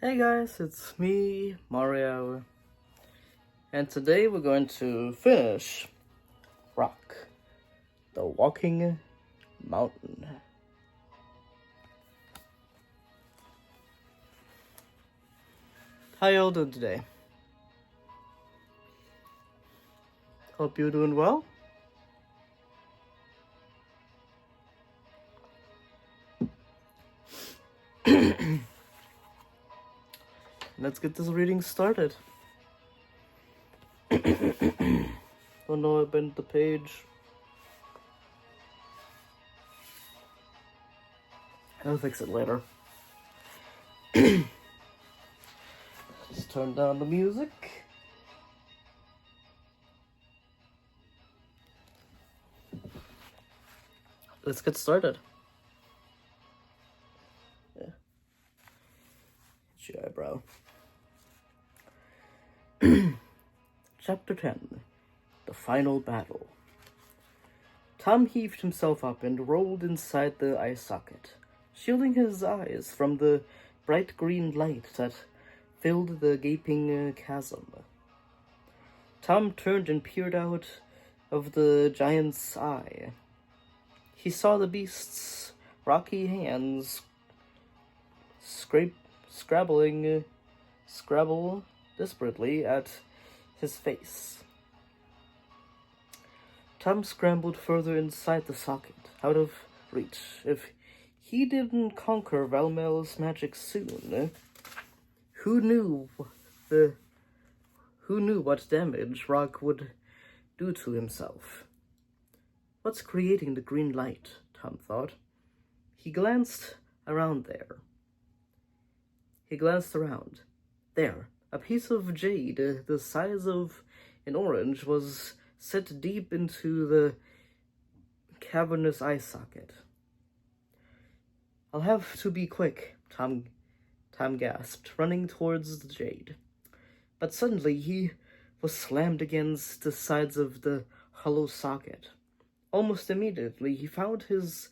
Hey guys, it's me, Mario, and today we're going to finish Rokk, the Walking Mountain. How y'all doing today? Hope you're doing well. Let's get this reading started. Oh no, I bent the page. I'll fix it later. Let's turn down the music. Let's get started. Yeah. It's your eyebrow. Chapter 10. The Final Battle. Tom heaved himself up and rolled inside the eye socket, shielding his eyes from the bright green light that filled the gaping chasm. Tom turned and peered out of the giant's eye. He saw the beast's rocky hands scrabble desperately at his face. Tom scrambled further inside the socket, out of reach. If he didn't conquer Valmel's magic soon, who knew what damage Rokk would do to himself? What's creating the green light? Tom thought. He glanced around. There, a piece of jade the size of an orange was set deep into the cavernous eye socket. I'll have to be quick, Tom gasped, running towards the jade. But suddenly he was slammed against the sides of the hollow socket. Almost immediately he found his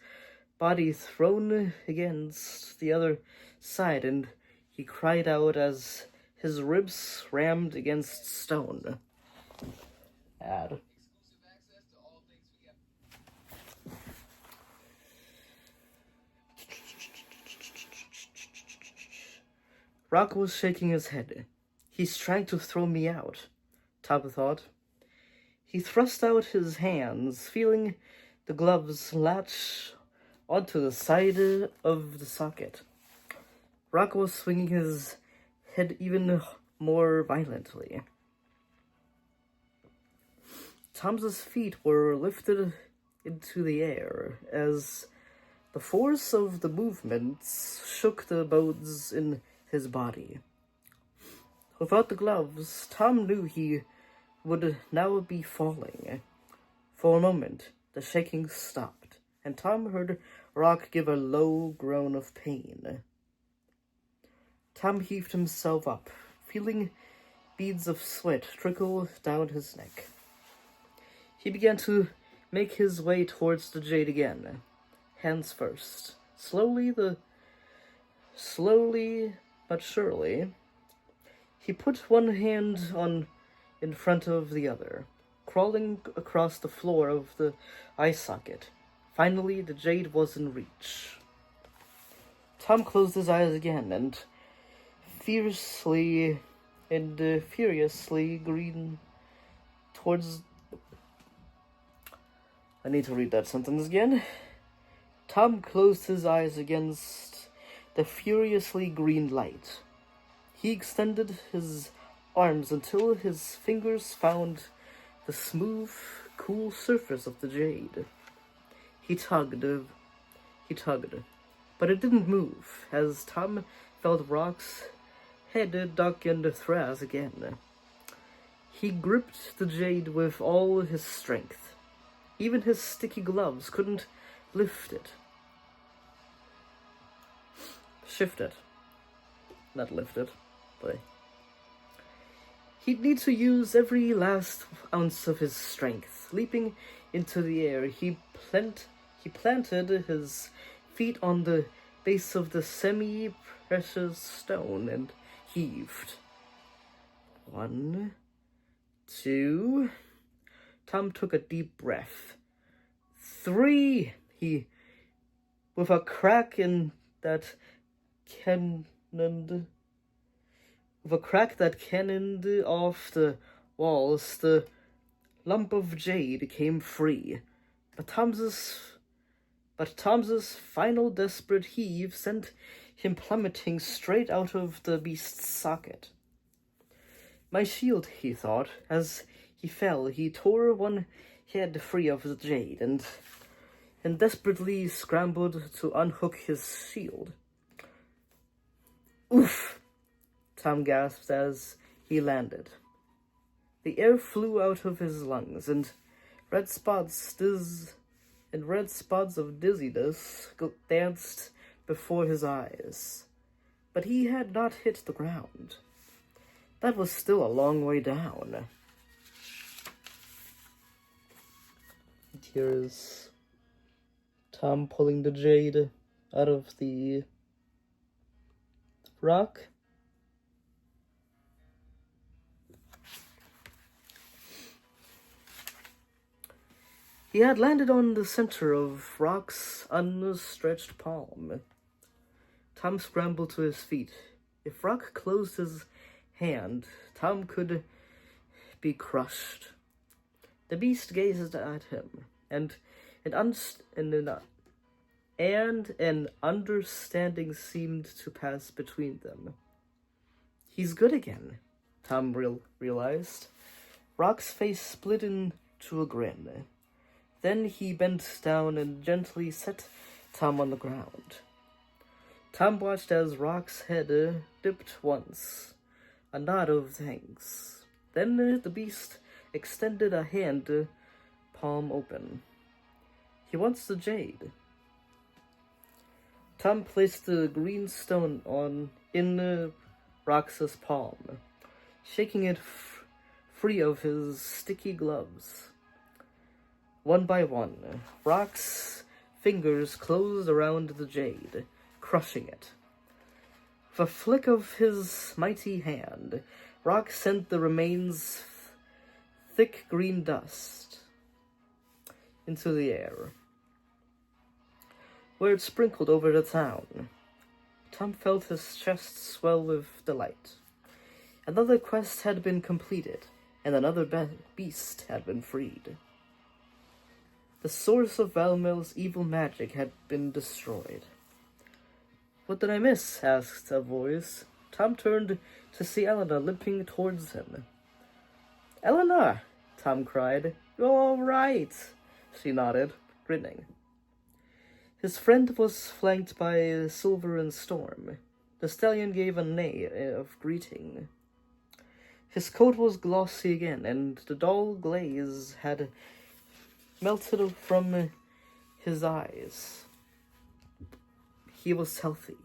body thrown against the other side, and he cried out as his ribs rammed against stone. Rokk was shaking his head. He's trying to throw me out, Tom thought. He thrust out his hands, feeling the gloves latch onto the side of the socket. Rokk was swinging his head even more violently. Tom's feet were lifted into the air as the force of the movements shook the bones in his body. Without the gloves, Tom knew he would now be falling. For a moment, the shaking stopped, and Tom heard Rokk give a low groan of pain. Tom heaved himself up, feeling beads of sweat trickle down his neck. He began to make his way towards the jade again, hands first. Slowly but surely, he put one hand in front of the other, crawling across the floor of the eye socket. Finally, the jade was in reach. Tom closed his eyes again and furiously green towards... I need to read that sentence again. Tom closed his eyes against the furiously green light. He extended his arms until his fingers found the smooth, cool surface of the jade. He tugged, but it didn't move, as Tom felt Rokk's head duck and thrash again. He gripped the jade with all his strength. Even his sticky gloves couldn't shift it. Not lift it, but he'd need to use every last ounce of his strength. Leaping into the air, he planted his feet on the base of the semi-precious stone and heaved. 1, 2. Tom took a deep breath. 3. He, with a crack that cannoned off the walls, the lump of jade came free. But Tom's final desperate heave sent him plummeting straight out of the beast's socket. My shield, he thought. As he fell, he tore one head free of the jade and desperately scrambled to unhook his shield. Oof! Tom gasped as he landed. The air flew out of his lungs, and red spots of dizziness danced before his eyes. But he had not hit the ground. That was still a long way down. And here is Tom pulling the jade out of the rock. He had landed on the center of Rokk's unstretched palm. Tom scrambled to his feet. If Rokk closed his hand, Tom could be crushed. The beast gazed at him, and an understanding seemed to pass between them. He's good again, Tom realized. Rokk's face split into a grin. Then he bent down and gently set Tom on the ground. Tom watched as Rokk's head dipped once, a nod of thanks. Then the beast extended a hand, palm open. He wants the jade. Tom placed the green stone in Rokk's palm, shaking it free of his sticky gloves. One by one, Rokk's fingers closed around the jade, crushing it. With a flick of his mighty hand, Rokk sent the remains thick green dust into the air, where it sprinkled over the town. Tom felt his chest swell with delight. Another quest had been completed, and another beast had been freed. The source of Valmel's evil magic had been destroyed. What did I miss? Asked a voice. Tom turned to see Elena limping towards him. Elena! Tom cried. You're all right. She nodded, grinning. His friend was flanked by Silver and Storm. The stallion gave a neigh of greeting. His coat was glossy again, and the dull glaze had melted from his eyes. He was healthy.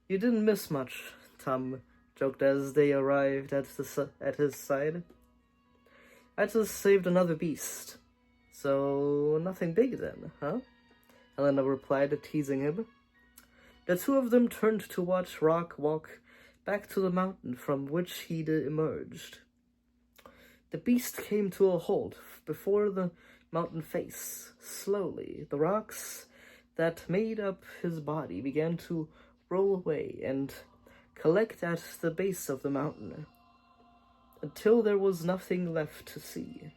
You didn't miss much, Tom joked as they arrived at his side. I just saved another beast. So, nothing big then, huh? Elena replied, teasing him. The two of them turned to watch Rokk walk back to the mountain from which he'd emerged. The beast came to a halt before the mountain face. Slowly, the rocks that made up his body began to roll away and collect at the base of the mountain, until there was nothing left to see.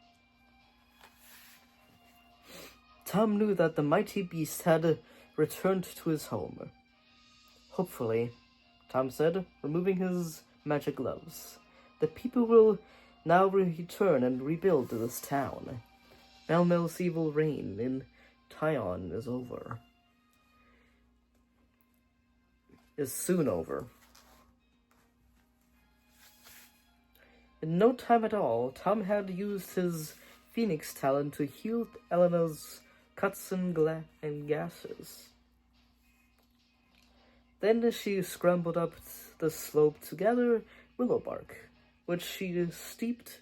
Tom knew that the mighty beast had returned to his home. Hopefully, Tom said, removing his magic gloves. The people will now return and rebuild this town. Valmel's evil reign in Tyon is soon over. In no time at all, Tom had used his phoenix talent to heal Elena's cuts and gashes. Then she scrambled up the slope to gather willow bark, which she seeped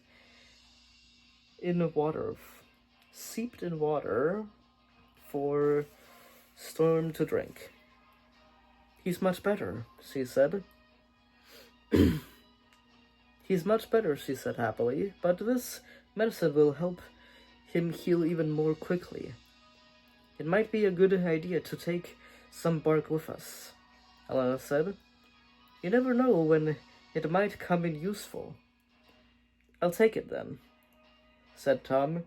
in water for Storm to drink. He's much better, she said. He's much better, she said happily, but this medicine will help him heal even more quickly. It might be a good idea to take some bark with us, Elena said. You never know when it might come in useful. I'll take it then, said Tom,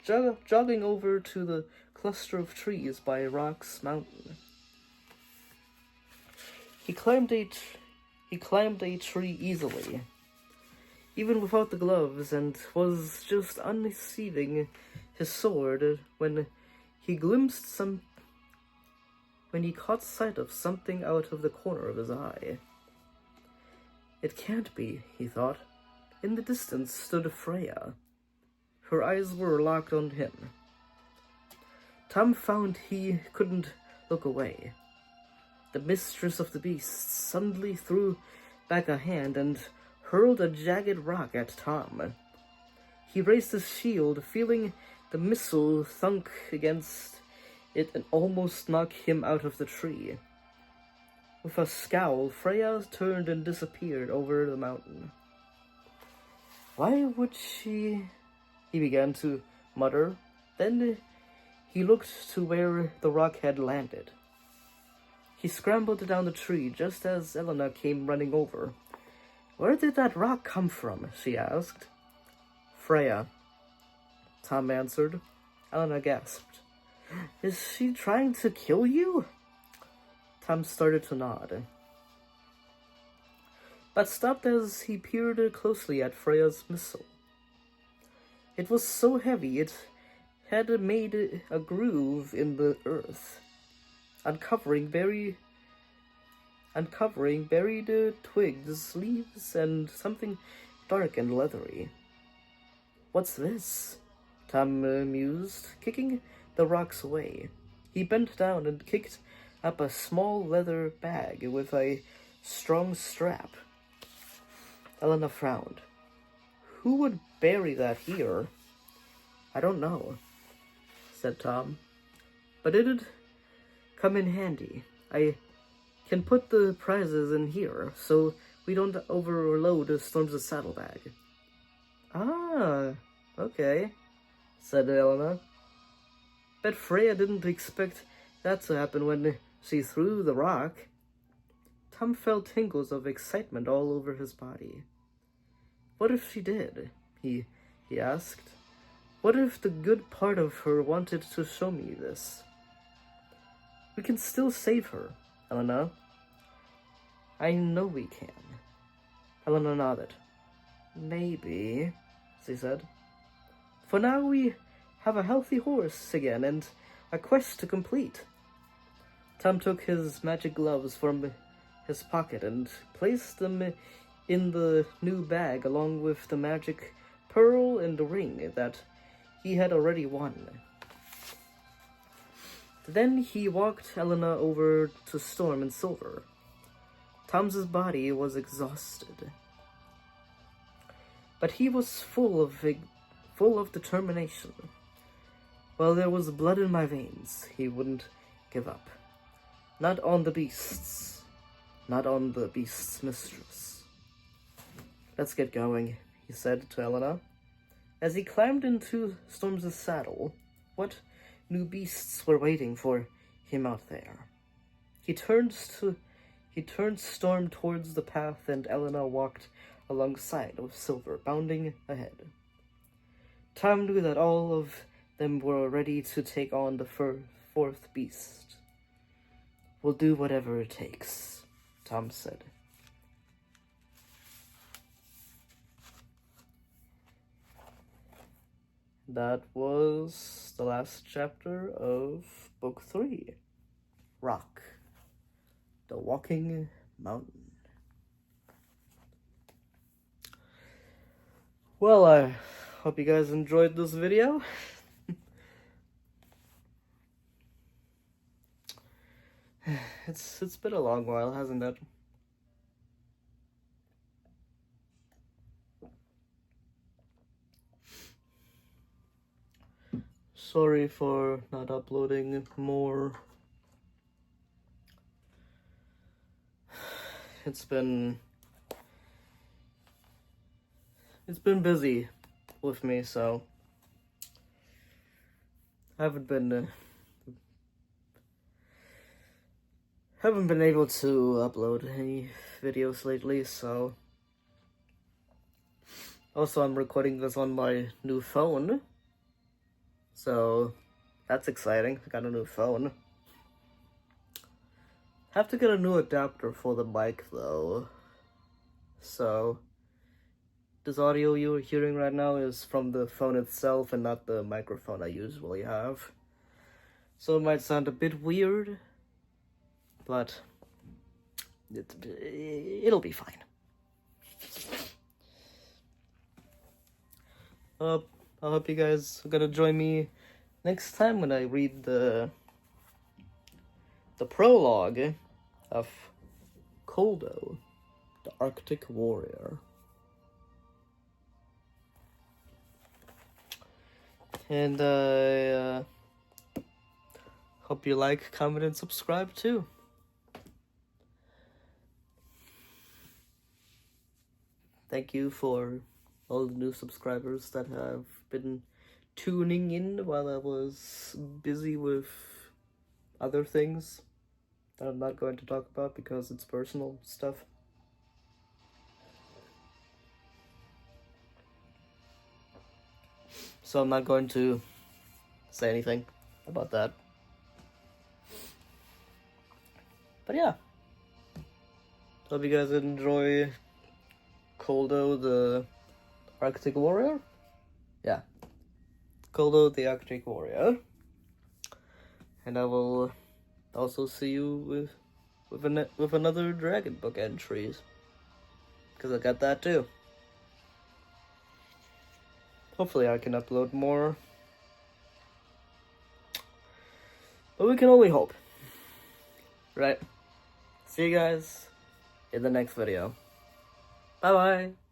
jogging over to the cluster of trees by Rokk's mountain. He climbed a tree easily, even without the gloves, and was just unsheathing his sword when he caught sight of something out of the corner of his eye. It can't be, he thought. In the distance stood Freya. Her eyes were locked on him. Tom found he couldn't look away. The mistress of the beasts suddenly threw back a hand and hurled a jagged rock at Tom. He raised his shield, feeling the missile thunk against it and almost knock him out of the tree. With a scowl, Freya turned and disappeared over the mountain. Why would she... he began to mutter. Then he looked to where the rock had landed. He scrambled down the tree just as Elena came running over. Where did that rock come from? She asked. Freya, Tom answered. Elena gasped. Is she trying to kill you? Tom started to nod, but stopped as he peered closely at Freya's missile. It was so heavy it had made a groove in the earth, uncovering buried twigs, leaves, and something dark and leathery. What's this? Tom mused, kicking the rocks away. He bent down and kicked up a small leather bag with a strong strap. Elena frowned. Who would bury that here? I don't know, said Tom, but it'd come in handy. I can put the prizes in here, so we don't overload Storm's saddlebag. Ah, okay, said Elena. Bet Freya didn't expect that to happen when she threw the rock. Tom felt tingles of excitement all over his body. What if she did? He asked. What if the good part of her wanted to show me this? We can still save her, Elena. I know we can. Elena nodded. Maybe, she said. For now we have a healthy horse again and a quest to complete. Tom took his magic gloves from his pocket and placed them in the new bag along with the magic pearl and ring that he had already won. Then he walked Elena over to Storm and Silver. Tom's body was exhausted, but he was full of determination. While there was blood in my veins, he wouldn't give up. Not on the beasts. Not on the beast's mistress. Let's get going, he said to Elena. As he climbed into Storm's saddle, what new beasts were waiting for him out there? He turned Storm towards the path, and Elena walked alongside with Silver, bounding ahead. Tom knew that all of them were ready to take on the fourth beast. We'll do whatever it takes, Tom said. That was the last chapter of Book 3, Rokk, the Walking Mountain. Well, I hope you guys enjoyed this video. It's been a long while, hasn't it? Sorry for not uploading more it's been busy with me, so I haven't been able to upload any videos lately, so also I'm recording this on my new phone, so that's exciting. I got a new phone. Have to get a new adapter for the mic though, so this audio you're hearing right now is from the phone itself and not the microphone I usually have. So it might sound a bit weird, but it'll be fine. I hope you guys are gonna join me next time when I read the prologue of Koldo, the Arctic Warrior. And I hope you like, comment, and subscribe too. Thank you for all the new subscribers that have been tuning in while I was busy with other things that I'm not going to talk about because it's personal stuff. So I'm not going to say anything about that. But yeah. Hope you guys enjoy Koldo the Arctic Warrior? Yeah. Koldo the Arctic Warrior. And I will also see you with another Dragon Book entries. Because I got that too. Hopefully I can upload more. But we can only hope. Right? See you guys in the next video. Bye-bye.